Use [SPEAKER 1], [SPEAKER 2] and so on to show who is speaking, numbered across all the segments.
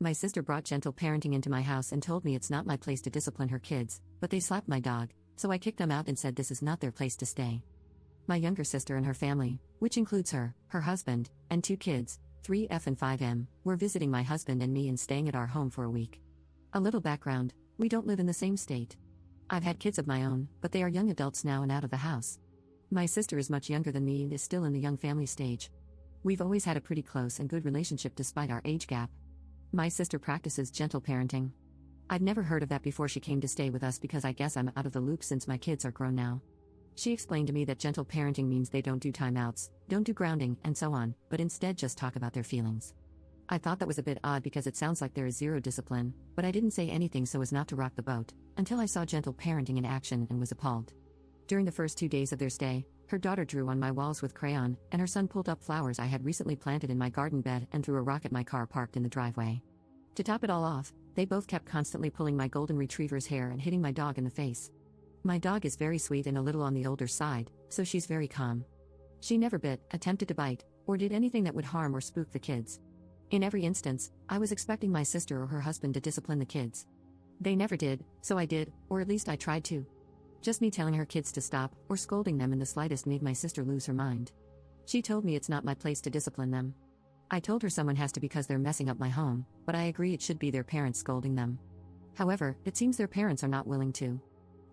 [SPEAKER 1] My sister brought gentle parenting into my house and told me it's not my place to discipline her kids, but they slapped my dog, so I kicked them out and said this is not their place to stay. My younger sister and her family, which includes her husband, and 2 kids, 3F and 5M, were visiting my husband and me and staying at our home for a week. A little background: we don't live in the same state. I've had kids of my own, but they are young adults now and out of the house. My sister is much younger than me and is still in the young family stage. We've always had a pretty close and good relationship despite our age gap. My sister practices gentle parenting. I'd never heard of that before she came to stay with us because I guess I'm out of the loop since my kids are grown now. She explained to me that gentle parenting means they don't do timeouts, don't do grounding, and so on, but instead just talk about their feelings. I thought that was a bit odd because it sounds like there is zero discipline, but I didn't say anything so as not to rock the boat, until I saw gentle parenting in action and was appalled. During the first 2 days of their stay, her daughter drew on my walls with crayon, and her son pulled up flowers I had recently planted in my garden bed and threw a rock at my car parked in the driveway. To top it all off, they both kept constantly pulling my golden retriever's hair and hitting my dog in the face. My dog is very sweet and a little on the older side, so she's very calm. She never bit, attempted to bite, or did anything that would harm or spook the kids. In every instance, I was expecting my sister or her husband to discipline the kids. They never did, so I did, or at least I tried to. Just me telling her kids to stop, or scolding them in the slightest made my sister lose her mind. She told me it's not my place to discipline them. I told her someone has to because they're messing up my home, but I agree it should be their parents scolding them. However, it seems their parents are not willing to.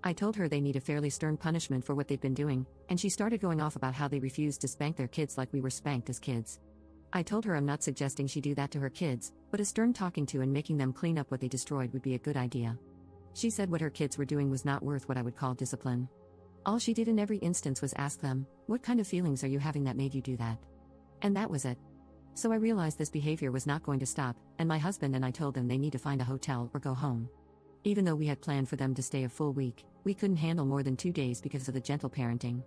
[SPEAKER 1] I told her they need a fairly stern punishment for what they've been doing, and she started going off about how they refused to spank their kids like we were spanked as kids. I told her I'm not suggesting she do that to her kids, but a stern talking to and making them clean up what they destroyed would be a good idea. She said what her kids were doing was not worth what I would call discipline. All she did in every instance was ask them, "What kind of feelings are you having that made you do that?" And that was it. So I realized this behavior was not going to stop, and my husband and I told them they need to find a hotel or go home. Even though we had planned for them to stay a full week, we couldn't handle more than 2 days because of the gentle parenting.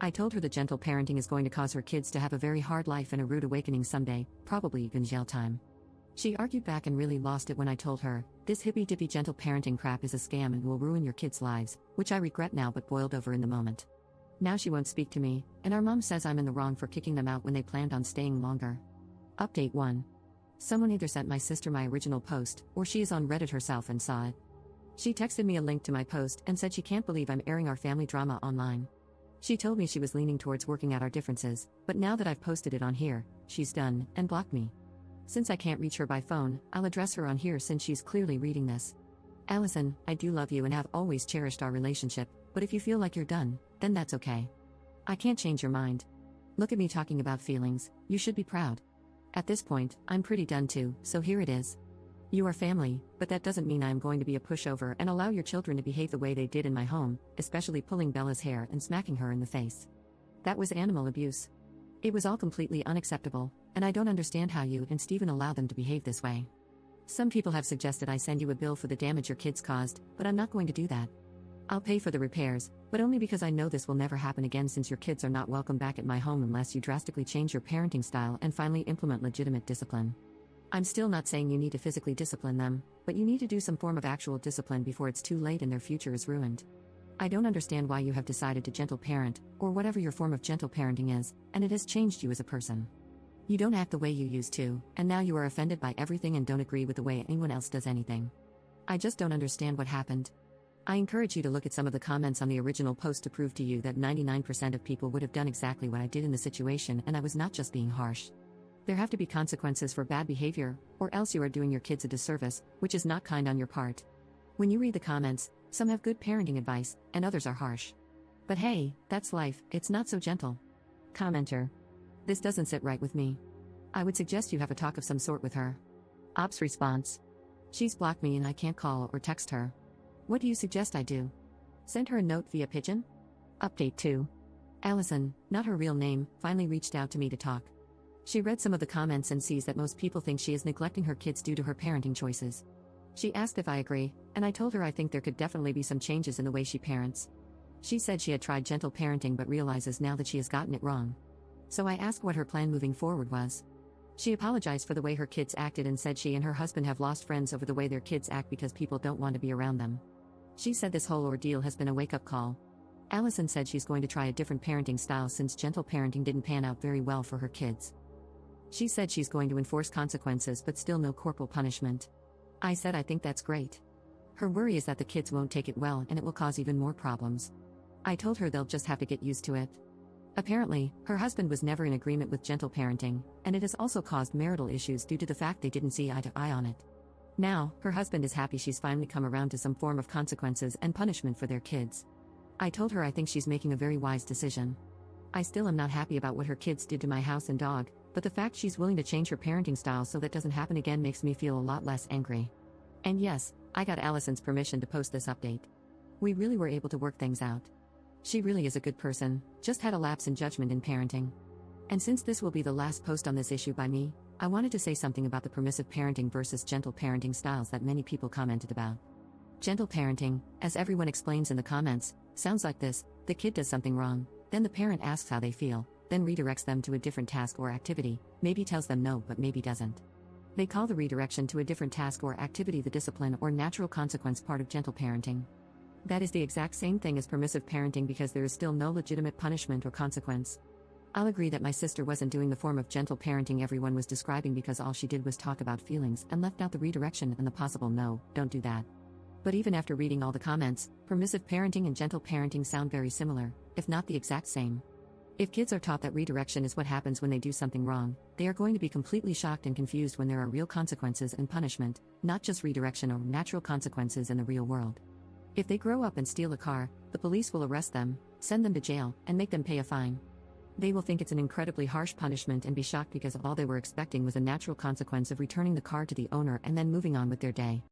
[SPEAKER 1] I told her the gentle parenting is going to cause her kids to have a very hard life and a rude awakening someday, probably even jail time. She argued back and really lost it when I told her, this hippy-dippy gentle parenting crap is a scam and will ruin your kids' lives, which I regret now but boiled over in the moment. Now she won't speak to me, and our mom says I'm in the wrong for kicking them out when they planned on staying longer. Update 1. Someone either sent my sister my original post, or she is on Reddit herself and saw it. She texted me a link to my post and said she can't believe I'm airing our family drama online. She told me she was leaning towards working out our differences, but now that I've posted it on here, she's done, and blocked me. Since I can't reach her by phone, I'll address her on here since she's clearly reading this. Allison, I do love you and have always cherished our relationship, but if you feel like you're done, then that's okay. I can't change your mind. Look at me talking about feelings, you should be proud. At this point, I'm pretty done too, so here it is. You are family, but that doesn't mean I'm going to be a pushover and allow your children to behave the way they did in my home, especially pulling Bella's hair and smacking her in the face. That was animal abuse. It was all completely unacceptable, and I don't understand how you and Stephen allow them to behave this way. Some people have suggested I send you a bill for the damage your kids caused, but I'm not going to do that. I'll pay for the repairs, but only because I know this will never happen again since your kids are not welcome back at my home unless you drastically change your parenting style and finally implement legitimate discipline. I'm still not saying you need to physically discipline them, but you need to do some form of actual discipline before it's too late and their future is ruined. I don't understand why you have decided to gentle parent, or whatever your form of gentle parenting is, and it has changed you as a person. You don't act the way you used to, and now you are offended by everything and don't agree with the way anyone else does anything. I just don't understand what happened. I encourage you to look at some of the comments on the original post to prove to you that 99% of people would have done exactly what I did in the situation and I was not just being harsh. There have to be consequences for bad behavior, or else you are doing your kids a disservice, which is not kind on your part. When you read the comments, some have good parenting advice, and others are harsh. But hey, that's life, it's not so gentle. Commenter. This doesn't sit right with me. I would suggest you have a talk of some sort with her. Ops response. She's blocked me and I can't call or text her. What do you suggest I do? Send her a note via pigeon? Update 2. Allison, not her real name, finally reached out to me to talk. She read some of the comments and sees that most people think she is neglecting her kids due to her parenting choices. She asked if I agree, and I told her I think there could definitely be some changes in the way she parents. She said she had tried gentle parenting but realizes now that she has gotten it wrong. So I asked what her plan moving forward was. She apologized for the way her kids acted and said she and her husband have lost friends over the way their kids act because people don't want to be around them. She said this whole ordeal has been a wake-up call. Allison said she's going to try a different parenting style since gentle parenting didn't pan out very well for her kids. She said she's going to enforce consequences but still no corporal punishment. I said I think that's great. Her worry is that the kids won't take it well and it will cause even more problems. I told her they'll just have to get used to it. Apparently, her husband was never in agreement with gentle parenting, and it has also caused marital issues due to the fact they didn't see eye to eye on it. Now, her husband is happy she's finally come around to some form of consequences and punishment for their kids. I told her I think she's making a very wise decision. I still am not happy about what her kids did to my house and dog, but the fact she's willing to change her parenting style so that doesn't happen again makes me feel a lot less angry. And yes, I got Allison's permission to post this update. We really were able to work things out. She really is a good person, just had a lapse in judgment in parenting. And since this will be the last post on this issue by me, I wanted to say something about the permissive parenting versus gentle parenting styles that many people commented about. Gentle parenting, as everyone explains in the comments, sounds like this: the kid does something wrong, then the parent asks how they feel, then redirects them to a different task or activity, maybe tells them no but maybe doesn't. They call the redirection to a different task or activity the discipline or natural consequence part of gentle parenting. That is the exact same thing as permissive parenting because there is still no legitimate punishment or consequence. I'll agree that my sister wasn't doing the form of gentle parenting everyone was describing because all she did was talk about feelings and left out the redirection and the possible no, don't do that. But even after reading all the comments, permissive parenting and gentle parenting sound very similar, if not the exact same. If kids are taught that redirection is what happens when they do something wrong, they are going to be completely shocked and confused when there are real consequences and punishment, not just redirection or natural consequences in the real world. If they grow up and steal a car, the police will arrest them, send them to jail, and make them pay a fine. They will think it's an incredibly harsh punishment and be shocked because all they were expecting was a natural consequence of returning the car to the owner and then moving on with their day.